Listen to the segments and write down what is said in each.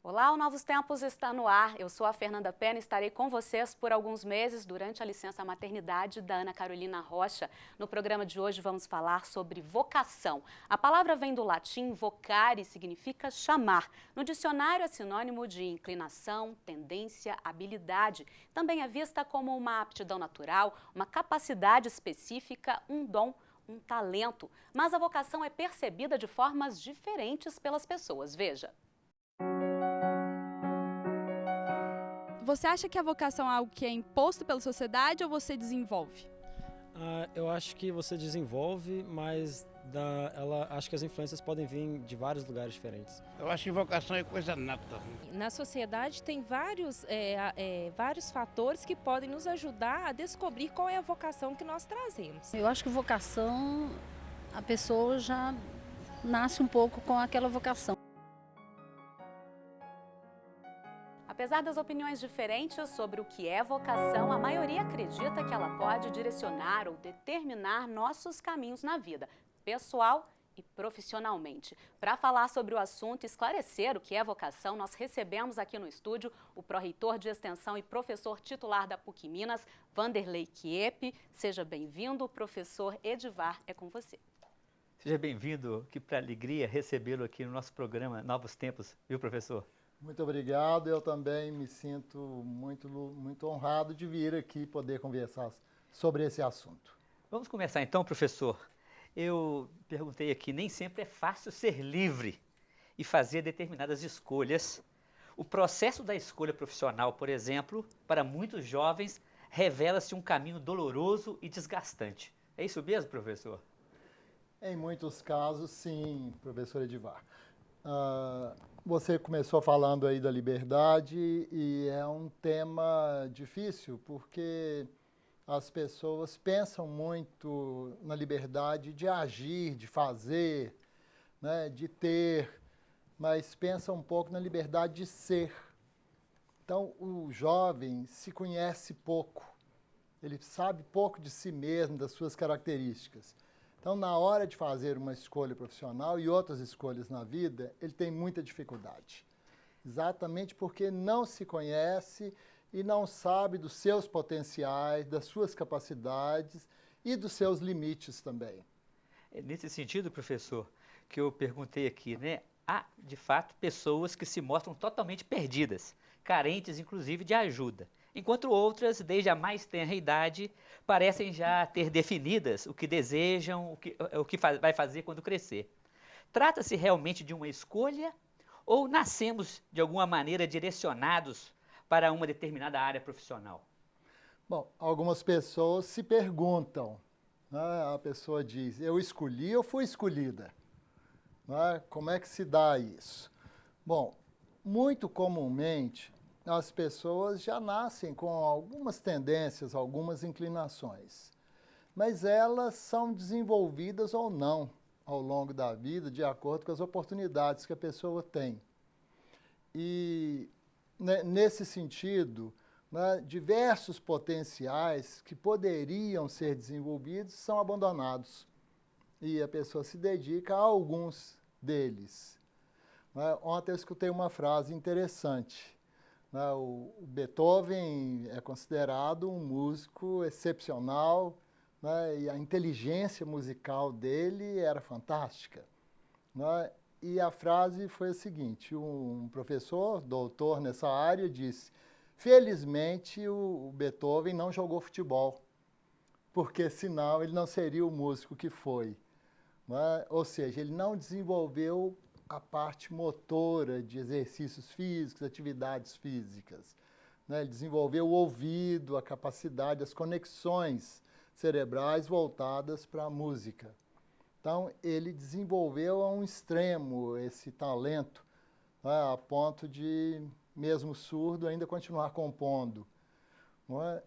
Olá, o Novos Tempos está no ar. Eu sou a Fernanda Pena e estarei com vocês por alguns meses durante a licença maternidade da Ana Carolina Rocha. No programa de hoje vamos falar sobre vocação. A palavra vem do latim vocare, significa chamar. No dicionário é sinônimo de inclinação, tendência, habilidade. Também é vista como uma aptidão natural, uma capacidade específica, um dom, um talento. Mas a vocação é percebida de formas diferentes pelas pessoas. Veja. Você acha que a vocação é algo que é imposto pela sociedade ou você desenvolve? Eu acho que você desenvolve, mas acho que as influências podem vir de vários lugares diferentes. Eu acho que vocação é coisa nata. Na sociedade tem vários fatores que podem nos ajudar a descobrir qual é a vocação que nós trazemos. Eu acho que vocação, a pessoa já nasce um pouco com aquela vocação. Apesar das opiniões diferentes sobre o que é vocação, a maioria acredita que ela pode direcionar ou determinar nossos caminhos na vida, pessoal e profissionalmente. Para falar sobre o assunto e esclarecer o que é vocação, nós recebemos aqui no estúdio o pró-reitor de extensão e professor titular da PUC Minas, Vanderlei Chieppi. Seja bem-vindo, professor Edivar, é com você. Seja bem-vindo, que para alegria recebê-lo aqui no nosso programa Novos Tempos, viu, professor? Muito obrigado, eu também me sinto muito honrado de vir aqui poder conversar sobre esse assunto. Vamos começar então, professor. Eu perguntei aqui, nem sempre é fácil ser livre e fazer determinadas escolhas. O processo da escolha profissional, por exemplo, para muitos jovens, revela-se um caminho doloroso e desgastante. É isso mesmo, professor? Em muitos casos, sim, professor Edivar. Você começou falando aí da liberdade e é um tema difícil porque as pessoas pensam muito na liberdade de agir, de fazer, né, de ter, mas pensam um pouco na liberdade de ser. Então, o jovem se conhece pouco, ele sabe pouco de si mesmo, das suas características. Então, na hora de fazer uma escolha profissional e outras escolhas na vida, ele tem muita dificuldade. Exatamente porque não se conhece e não sabe dos seus potenciais, das suas capacidades e dos seus limites também. É nesse sentido, professor, que eu perguntei aqui, né? Há, de fato, pessoas que se mostram totalmente perdidas, carentes, inclusive, de ajuda. Enquanto outras, desde a mais tenra idade, parecem já ter definidas o que desejam, o que vai fazer quando crescer. Trata-se realmente de uma escolha ou nascemos, de alguma maneira, direcionados para uma determinada área profissional? Bom, algumas pessoas se perguntam, né? A pessoa diz, eu escolhi ou fui escolhida? Né? Como é que se dá isso? Bom, muito comumente, as pessoas já nascem com algumas tendências, algumas inclinações, mas elas são desenvolvidas ou não ao longo da vida, de acordo com as oportunidades que a pessoa tem. E, né, nesse sentido, né, diversos potenciais que poderiam ser desenvolvidos são abandonados e a pessoa se dedica a alguns deles. Né? Ontem eu escutei uma frase interessante. O Beethoven é considerado um músico excepcional, né, e a inteligência musical dele era fantástica. Né, e a frase foi a seguinte, um professor, doutor nessa área, disse, felizmente o Beethoven não jogou futebol, porque senão ele não seria o músico que foi. Né? Ou seja, ele não desenvolveu a parte motora de exercícios físicos, atividades físicas. Né? Ele desenvolveu o ouvido, a capacidade, as conexões cerebrais voltadas para a música. Então, ele desenvolveu a um extremo esse talento, né? A ponto de, mesmo surdo, ainda continuar compondo. Não é?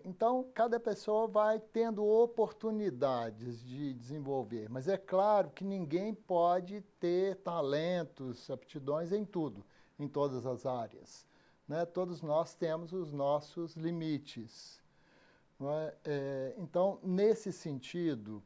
Então, cada pessoa vai tendo oportunidades de desenvolver, mas é claro que ninguém pode ter talentos, aptidões em tudo, em todas as áreas, né? Todos nós temos os nossos limites, não é? Então, nesse sentido,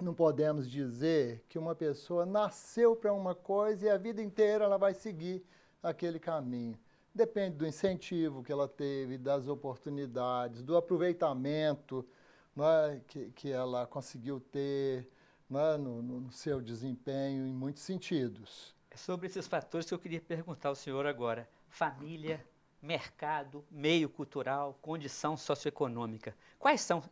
não podemos dizer que uma pessoa nasceu para uma coisa e a vida inteira ela vai seguir aquele caminho. Depende do incentivo que ela teve, das oportunidades, do aproveitamento, né, que ela conseguiu ter, né, no seu desempenho, em muitos sentidos. É sobre esses fatores que eu queria perguntar ao senhor agora. Família, mercado, meio cultural, condição socioeconômica. Quais são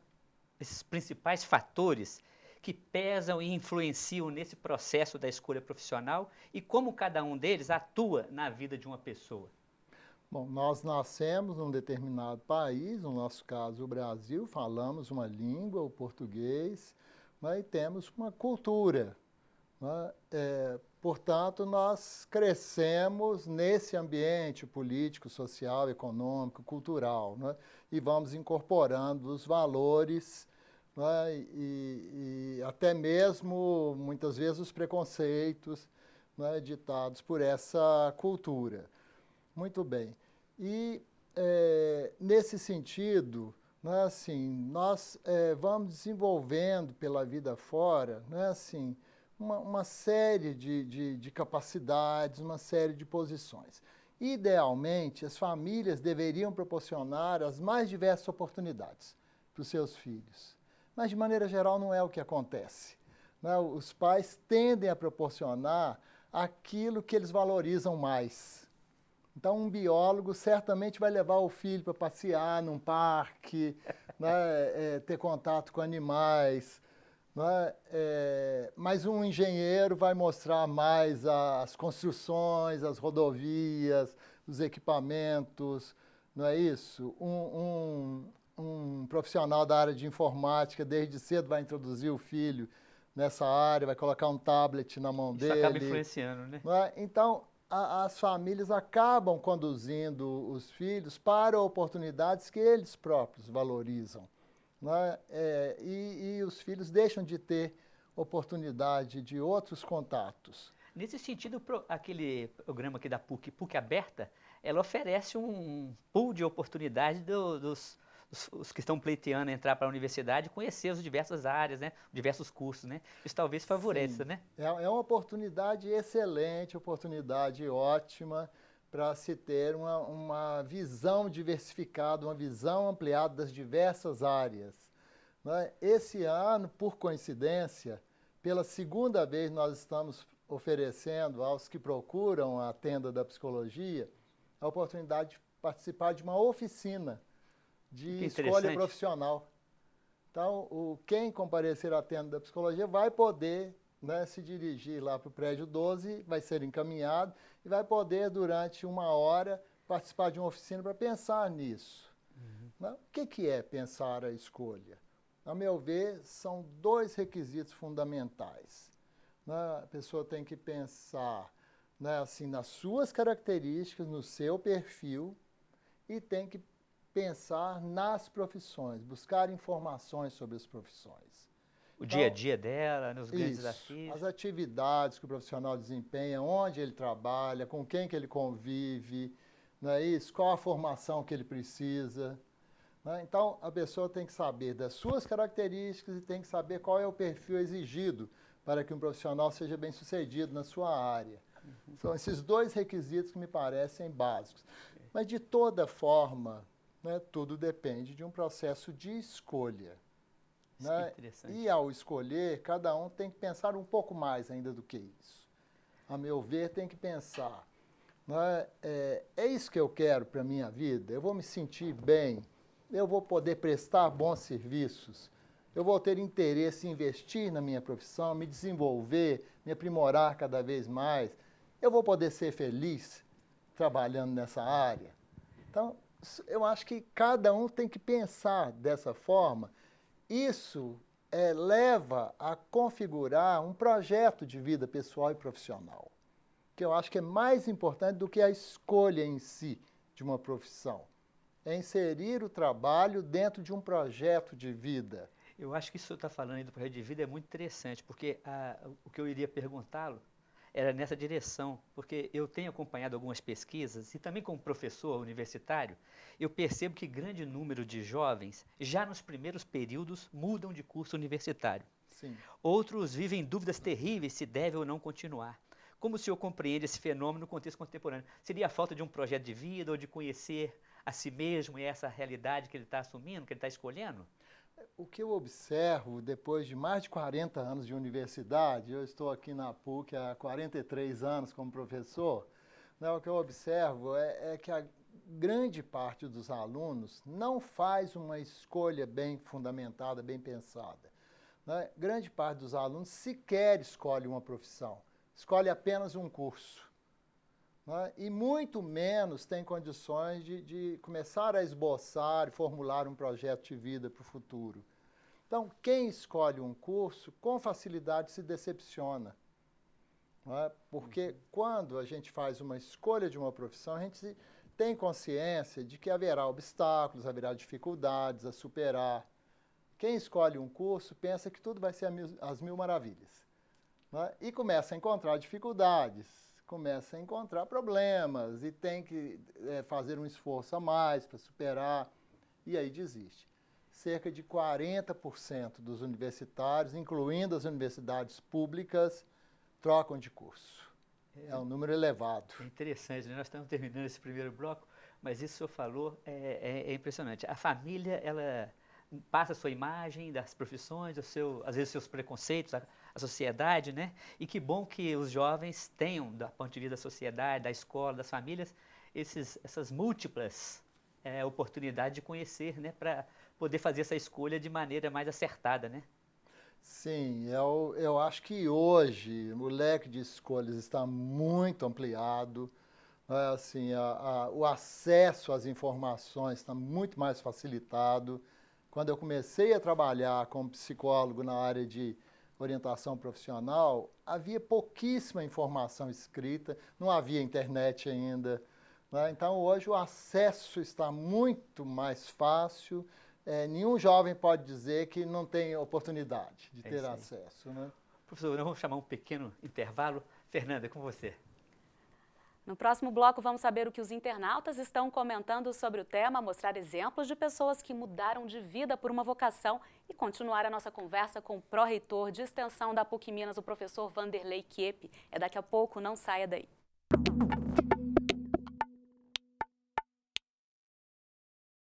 esses principais fatores que pesam e influenciam nesse processo da escolha profissional e como cada um deles atua na vida de uma pessoa? Bom, nós nascemos num determinado país, no nosso caso o Brasil, falamos uma língua, o português, né, e temos uma cultura, né? Portanto, nós crescemos nesse ambiente político, social, econômico, cultural, né? E vamos incorporando os valores, né? E até mesmo, muitas vezes, os preconceitos, né, ditados por essa cultura. Muito bem. E, nesse sentido, né, assim, nós vamos desenvolvendo pela vida fora, né, assim, uma série de capacidades, uma série de posições. Idealmente, as famílias deveriam proporcionar as mais diversas oportunidades para os seus filhos. Mas, de maneira geral, não é o que acontece, né? Os pais tendem a proporcionar aquilo que eles valorizam mais. Então, um biólogo certamente vai levar o filho para passear num parque, né, ter contato com animais, né, mas um engenheiro vai mostrar mais as construções, as rodovias, os equipamentos, não é isso? Um profissional da área de informática, desde cedo, vai introduzir o filho nessa área, vai colocar um tablet na mão dele. Isso acaba influenciando, né? Não é? Então, as famílias acabam conduzindo os filhos para oportunidades que eles próprios valorizam, né? E os filhos deixam de ter oportunidade de outros contatos. Nesse sentido, aquele programa aqui da PUC, PUC Aberta, ela oferece um pool de oportunidade dos que estão pleiteando entrar para a universidade, conhecer as diversas áreas, né? Diversos cursos, né? Isso talvez favoreça, né? É uma oportunidade excelente, oportunidade ótima para se ter uma visão diversificada, uma visão ampliada das diversas áreas, né? Esse ano, por coincidência, pela segunda vez nós estamos oferecendo aos que procuram a tenda da psicologia a oportunidade de participar de uma oficina de escolha profissional. Então, quem comparecer à tenda da psicologia vai poder, né, se dirigir lá para o prédio 12, vai ser encaminhado e vai poder, durante 1 hora, participar de uma oficina para pensar nisso. Né? O que é pensar a escolha? A meu ver, são 2 requisitos fundamentais. Né? A pessoa tem que pensar, né, assim, nas suas características, no seu perfil, e tem que pensar nas profissões, buscar informações sobre as profissões. O dia a dia dela, nos grandes desafios. As atividades que o profissional desempenha, onde ele trabalha, com quem que ele convive, não é isso? Qual a formação que ele precisa. Né? Então, a pessoa tem que saber das suas características e tem que saber qual é o perfil exigido para que um profissional seja bem-sucedido na sua área. São esses 2 requisitos que me parecem básicos. Mas, de toda forma, né, tudo depende de um processo de escolha. Né? E, ao escolher, cada um tem que pensar um pouco mais ainda do que isso. A meu ver, tem que pensar, né, é isso que eu quero para a minha vida? Eu vou me sentir bem? Eu vou poder prestar bons serviços? Eu vou ter interesse em investir na minha profissão, me desenvolver, me aprimorar cada vez mais? Eu vou poder ser feliz trabalhando nessa área? Então, eu acho que cada um tem que pensar dessa forma. Isso leva a configurar um projeto de vida pessoal e profissional, que eu acho que é mais importante do que a escolha em si de uma profissão. é inserir o trabalho dentro de um projeto de vida. Eu acho que isso que o senhor está falando aí do projeto de vida é muito interessante, porque o que eu iria perguntá-lo era nessa direção, porque eu tenho acompanhado algumas pesquisas e também como professor universitário, eu percebo que grande número de jovens, já nos primeiros períodos, mudam de curso universitário. Sim. Outros vivem dúvidas terríveis se deve ou não continuar. Como o senhor compreende esse fenômeno no contexto contemporâneo? Seria a falta de um projeto de vida ou de conhecer a si mesmo e essa realidade que ele está assumindo, que ele está escolhendo? O que eu observo, depois de mais de 40 anos de universidade, eu estou aqui na PUC há 43 anos como professor, né, o que eu observo é que a grande parte dos alunos não faz uma escolha bem fundamentada, bem pensada. Né? Grande parte dos alunos sequer escolhe uma profissão, escolhe apenas um curso. Né? E muito menos tem condições de começar a esboçar e formular um projeto de vida para o futuro. Então, quem escolhe um curso, com facilidade se decepciona. Né? Porque quando a gente faz uma escolha de uma profissão, a gente tem consciência de que haverá obstáculos, haverá dificuldades a superar. Quem escolhe um curso pensa que tudo vai ser às mil maravilhas. Né? E começa a encontrar dificuldades, começa a encontrar problemas e tem que fazer um esforço a mais para superar, e aí desiste. Cerca de 40% dos universitários, incluindo as universidades públicas, trocam de curso. É um número elevado. É interessante, né? Nós estamos terminando esse primeiro bloco, mas isso que o senhor falou é impressionante. A família, ela passa a sua imagem das profissões, às vezes seus preconceitos, a sociedade, né? E que bom que os jovens tenham, do ponto de vista da sociedade, da escola, das famílias, essas múltiplas oportunidades de conhecer, né? Para poder fazer essa escolha de maneira mais acertada, né? Sim, eu acho que hoje o leque de escolhas está muito ampliado. Assim, o acesso às informações está muito mais facilitado. Quando eu comecei a trabalhar como psicólogo na área de orientação profissional, havia pouquíssima informação escrita, não havia internet ainda. Né? Então, hoje o acesso está muito mais fácil. Nenhum jovem pode dizer que não tem oportunidade de ter acesso. Né? Professor, nós vamos chamar um pequeno intervalo. Fernanda, é com você. No próximo bloco, vamos saber o que os internautas estão comentando sobre o tema, mostrar exemplos de pessoas que mudaram de vida por uma vocação e continuar a nossa conversa com o pró-reitor de extensão da PUC Minas, o professor Vanderlei Kiepe. É daqui a pouco, não saia daí.